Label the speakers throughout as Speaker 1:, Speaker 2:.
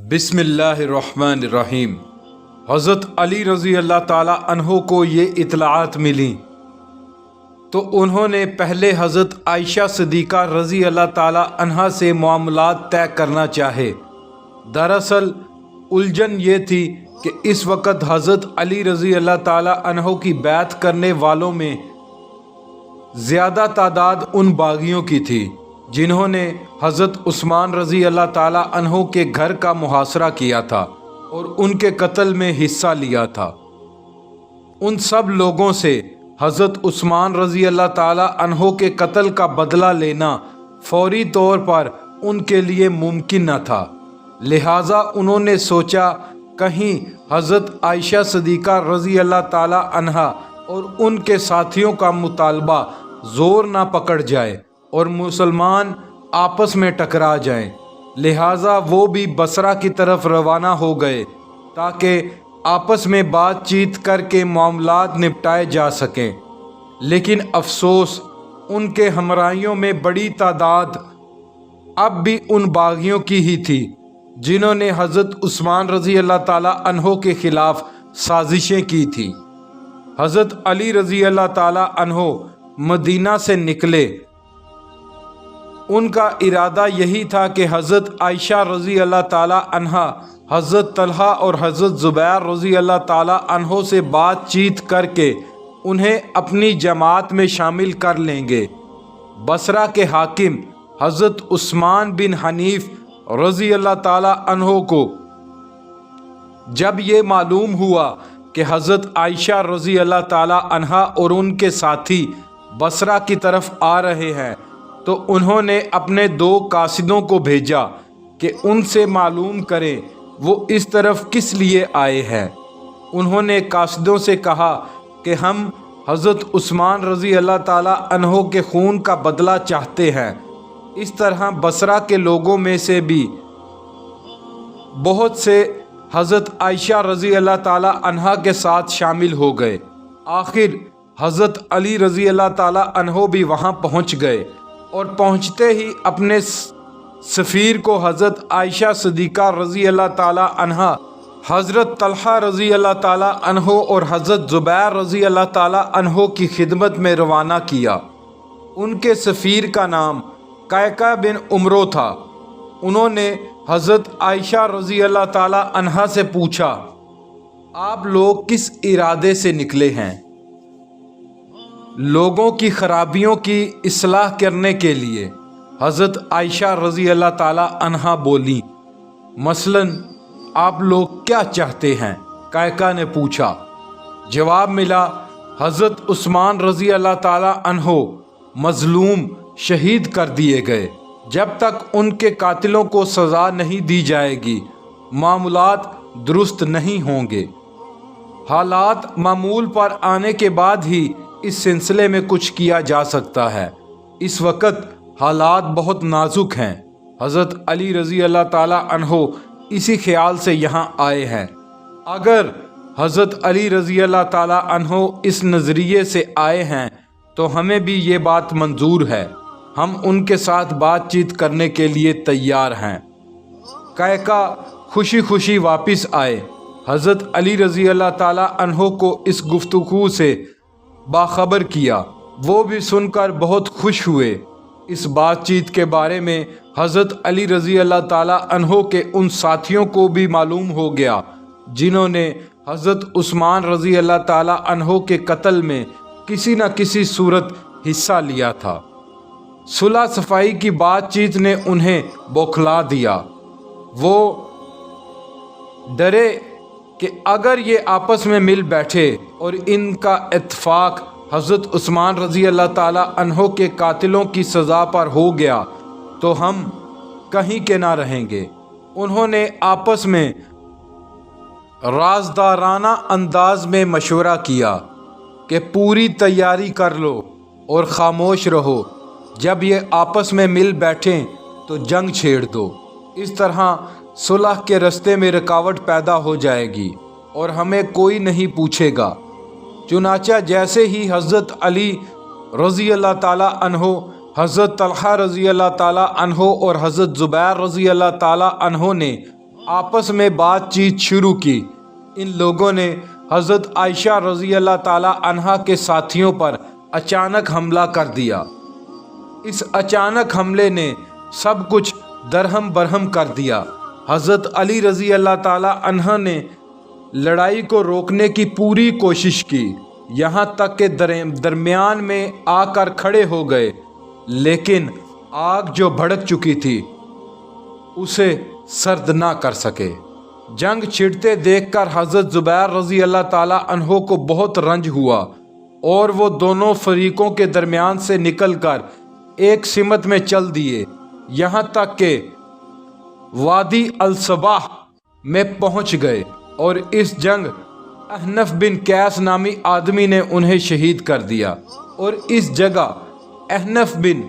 Speaker 1: बिस्मिल्लाह अर्रहमान अर्रहीम। हज़रत अली रज़ी अल्लाह ताला अन्हो को ये इतलाआत मिली तो उन्होंने पहले हज़रत आयशा सिद्दीक़ा रज़ी अल्लाह ताला अन्हा से मामलात तय करना चाहे। दरअसल उलझन ये थी कि इस वक्त हज़रत अली रज़ी अल्लाह ताला अन्हो की बैत करने वालों में ज़्यादा तादाद उन बागियों की थी जिन्होंने हज़रत उस्मान रज़ी अल्लाह ताला अन्हो के घर का मुहासरा किया था और उनके कत्ल में हिस्सा लिया था। उन सब लोगों से हज़रत उस्मान रज़ी अल्लाह ताला अन्हो के कत्ल का बदला लेना फौरी तौर पर उनके लिए मुमकिन न था। लिहाजा उन्होंने सोचा कहीं हज़रत आयशा सिद्दीक़ा रज़ी अल्लाह ताला अन्हा और उनके साथियों का मुतालबा ज़ोर ना पकड़ जाए और मुसलमान आपस में टकरा जाएं। लिहाजा वो भी बसरा की तरफ रवाना हो गए ताकि आपस में बातचीत करके मामलात निपटाए जा सकें। लेकिन अफसोस उनके हमराहियों में बड़ी तादाद अब भी उन बागियों की ही थी जिन्होंने हज़रत उस्मान रज़ी अल्लाह ताला अन्हो के ख़िलाफ़ साजिशें की थी। हज़रत अली रज़ी अल्लाह ताला अन्हो मदीना से निकले। उनका इरादा यही था कि हज़रत आयशा रज़ी अल्लाह ताला अन्हा, हज़रत तलहा और हज़रत ज़ुबैर रज़ी अल्लाह ताला अन्हो से बातचीत करके उन्हें अपनी जमात में शामिल कर लेंगे। बसरा के हाकिम हज़रत उस्मान बिन हनीफ रज़ी अल्लाह ताला अन्हो को जब ये मालूम हुआ कि हज़रत आयशा रज़ी अल्लाह ताला अन्हा और उनके साथी बसरा की तरफ आ रहे हैं तो उन्होंने अपने दो कासिदों को भेजा कि उनसे मालूम करें वो इस तरफ किस लिए आए हैं। उन्होंने कासिदों से कहा कि हम हज़रत उस्मान रज़ी अल्लाह ताला अन्हो के खून का बदला चाहते हैं। इस तरह बसरा के लोगों में से भी बहुत से हज़रत आयशा रज़ी अल्लाह ताला अन्हा के साथ शामिल हो गए। आखिर हज़रत अली रज़ी अल्लाह ताला अन्हो भी वहाँ पहुँच गए और पहुँचते ही अपने सफ़ीर को हज़रत आयशा सिद्दीक़ा रज़ी अल्लाह ताला अन्हा, हज़रत तलहा रज़ी अल्लाह ताला अन्हो और हज़रत ज़ुबैर रज़ी अल्लाह ताला अन्हो की खिदमत में रवाना किया। उनके सफ़ीर का नाम कैका बिन उमरो था। उन्होंने हज़रत आयशा रज़ी अल्लाह ताला अन्हा से पूछा, आप लोग किस इरादे से निकले हैं? लोगों की खराबियों की इस्लाह करने के लिए। हज़रत आयशा रज़ी अल्लाह ताला अन्हा बोली, मसलन आप लोग क्या चाहते हैं? कैका ने पूछा। जवाब मिला, हज़रत उस्मान रज़ी अल्लाह ताला अन्हो मज़लूम शहीद कर दिए गए। जब तक उनके कातिलों को सज़ा नहीं दी जाएगी मामलात दुरुस्त नहीं होंगे। हालात मामूल पर आने के बाद ही इस सिलसिले में कुछ किया जा सकता है। इस वक्त हालात बहुत नाजुक हैं। हज़रत अली रज़ी अल्लाह ताला अन्हो इसी ख्याल से यहाँ आए हैं। अगर हज़रत अली रज़ी अल्लाह ताला अन्हो इस नज़रिए से आए हैं तो हमें भी ये बात मंजूर है। हम उनके साथ बातचीत करने के लिए तैयार हैं। कैका खुशी खुशी वापस आए। हज़रत अली रज़ी अल्लाह ताला अन्हो को इस गुफ्तगू से बाखबर किया। वो भी सुनकर बहुत खुश हुए। इस बातचीत के बारे में हज़रत अली रज़ी अल्लाह ताला अन्हो के उन साथियों को भी मालूम हो गया जिन्होंने हज़रत उस्मान रज़ी अल्लाह ताला अन्हो के कत्ल में किसी न किसी सूरत हिस्सा लिया था। सुलह सफ़ाई की बातचीत ने उन्हें बौखला दिया। वो डरे कि अगर ये आपस में मिल बैठे और इनका इत्तेफाक हज़रत उस्मान रज़ी अल्लाह ताला अन्हो के कातिलों की सज़ा पर हो गया तो हम कहीं के ना रहेंगे। उन्होंने आपस में राजदाराना अंदाज में मशवरा किया कि पूरी तैयारी कर लो और ख़ामोश रहो। जब ये आपस में मिल बैठें तो जंग छेड़ दो। इस तरह सुलह के रास्ते में रुकावट पैदा हो जाएगी और हमें कोई नहीं पूछेगा। चुनाचा जैसे ही हज़रत अली रज़ी अल्लाह ताला अन्हो, हज़रत तलहा रज़ी अल्लाह ताला अन्हो और हज़रत ज़ुबैर रज़ी अल्लाह ताला अन्हो ने आपस में बातचीत शुरू की। इन लोगों ने हज़रत आयशा रज़ी अल्लाह ताला अन्हा के साथियों पर अचानक हमला कर दिया। इस अचानक हमले ने सब कुछ दरहम बरहम कर दिया। हज़रत अली रज़ी अल्लाह ताला अन्हा ने लड़ाई को रोकने की पूरी कोशिश की, यहाँ तक के दरमियान में आकर खड़े हो गए, लेकिन आग जो भड़क चुकी थी उसे सर्द ना कर सके। जंग छिड़ते देखकर हज़रत ज़ुबैर रज़ी अल्लाह ताला अन्हो को बहुत रंज हुआ और वो दोनों फरीकों के दरमियान से निकलकर एक सिमत में चल दिए, यहाँ तक के वादी अल-सबाह में पहुँच गए और इस जंग अहनफ बिन कैस नामी आदमी ने उन्हें शहीद कर दिया और इस जगह अहनफ बिन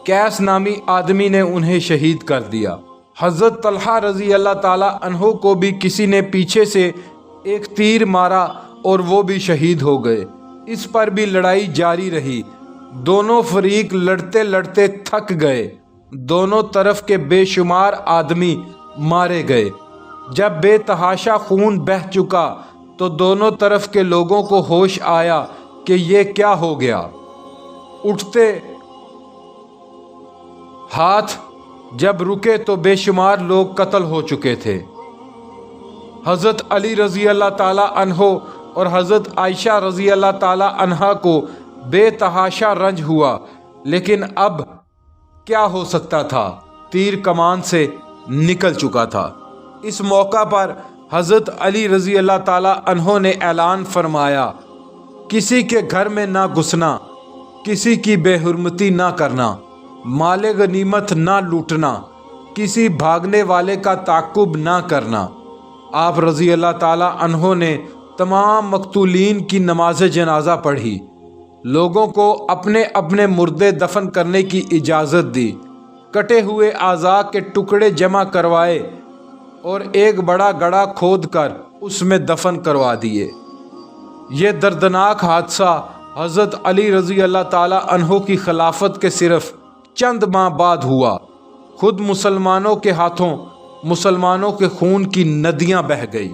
Speaker 1: कैस नामी आदमी ने उन्हें शहीद कर दिया। हज़रत तलहा रज़ी अल्लाह ताला अन्हो को भी किसी ने पीछे से एक तीर मारा और वो भी शहीद हो गए। इस पर भी लड़ाई जारी रही। दोनों फरीक लड़ते लड़ते थक गए। दोनों तरफ के बेशुमार आदमी मारे गए। जब बेतहाशा खून बह चुका तो दोनों तरफ के लोगों को होश आया कि ये क्या हो गया। उठते हाथ जब रुके तो बेशुमार लोग कत्ल हो चुके थे। हज़रत अली रज़ी अल्लाह ताला अन्हो और हज़रत आयशा रज़ी अल्लाह ताला अन्हा को बेतहाशा रंज हुआ, लेकिन अब क्या हो सकता था, तीर कमान से निकल चुका था। इस मौका पर हज़रत अली रज़ी अल्लाह ताला अन्हो ने ऐलान फरमाया, किसी के घर में ना घुसना, किसी की बेहुरमती ना करना, माले गनीमत ना लूटना, किसी भागने वाले का ताक़ुब ना करना। आप रज़ी अल्लाह ताला अन्हो ने तमाम मकतूलीन की नमाज जनाजा पढ़ी, लोगों को अपने अपने मुर्दे दफन करने की इजाज़त दी, कटे हुए आज़ा के टुकड़े जमा करवाए और एक बड़ा गड़ा खोद कर उसमें दफन करवा दिए। ये दर्दनाक हादसा हज़रत अली रज़ी अल्लाह ताला अन्हो की खिलाफत के सिर्फ चंद माह बाद हुआ। खुद मुसलमानों के हाथों मुसलमानों के खून की नदियां बह गई।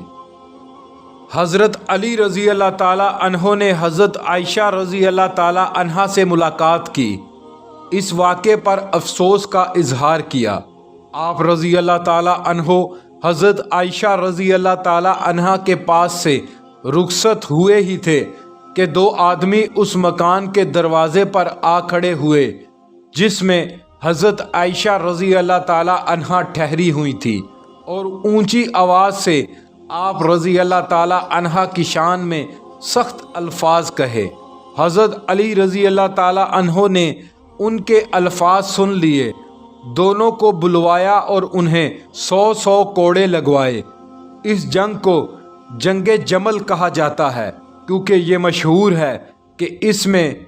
Speaker 1: हज़रत अली रज़ी अल्लाह ताला अन्हो ने हज़रत आयशा रज़ी अल्लाह ताला अन्हा से मुलाकात की। इस वाक़े पर अफसोस का इजहार किया। आप रज़ी अल्लाह ताला अन्हो हज़रत आयशा रज़ी अल्लाह ताला अन्हा के पास से रुखसत हुए ही थे कि दो आदमी उस मकान के दरवाज़े पर आ खड़े हुए जिसमें हज़रत आयशा रज़ी अल्लाह ताला अन्हा ठहरी हुई थी, और ऊंची आवाज़ से आप रज़ी अल्लाह ताला अन्हा की शान में सख्त अल्फाज कहे। हज़रत अली रज़ी अल्लाह ताला अन्हो ने उनके अल्फाज सुन लिए, दोनों को बुलवाया और उन्हें 100 कोड़े लगवाए। इस जंग को जंगे जमल कहा जाता है क्योंकि ये मशहूर है कि इसमें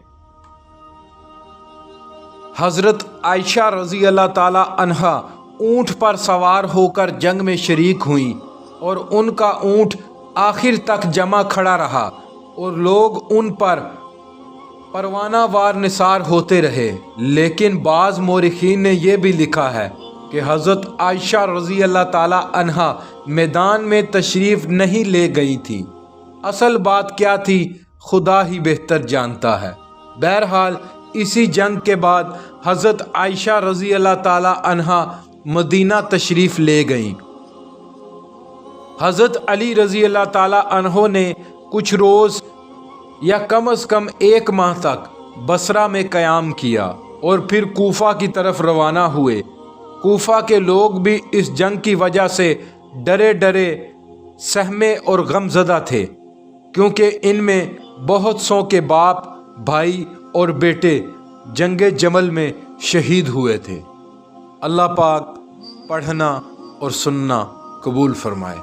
Speaker 1: हज़रत आयशा रज़ी अल्लाह ताला अन्हा ऊँट पर सवार होकर जंग में शरीक हुई और उनका ऊँट आखिर तक जमा खड़ा रहा और लोग उन पर परवाना वार निसार होते रहे। लेकिन बाज़ मौरिखीन ने यह भी लिखा है कि हज़रत आयशा रज़ी अल्लाह ताला अन्हा मैदान में तशरीफ़ नहीं ले गई थी। असल बात क्या थी खुदा ही बेहतर जानता है। बहरहाल इसी जंग के बाद हज़रत आयशा रज़ी अल्लाह ताला अन्हा मदीना तशरीफ़ ले गईं। हज़रत अली रज़ी अल्लाह ताला अन्हो ने कुछ रोज़ या कम अज़ कम 1 माह तक बसरा में क़याम किया और फिर कूफ़ा की तरफ रवाना हुए। कूफ़ा के लोग भी इस जंग की वजह से डरे डरे सहमे और गमज़दा थे, क्योंकि इनमें बहुत सौ के बाप, भाई और बेटे जंगे जमल में शहीद हुए थे। अल्लाह पाक पढ़ना और सुनना कबूल फरमाए।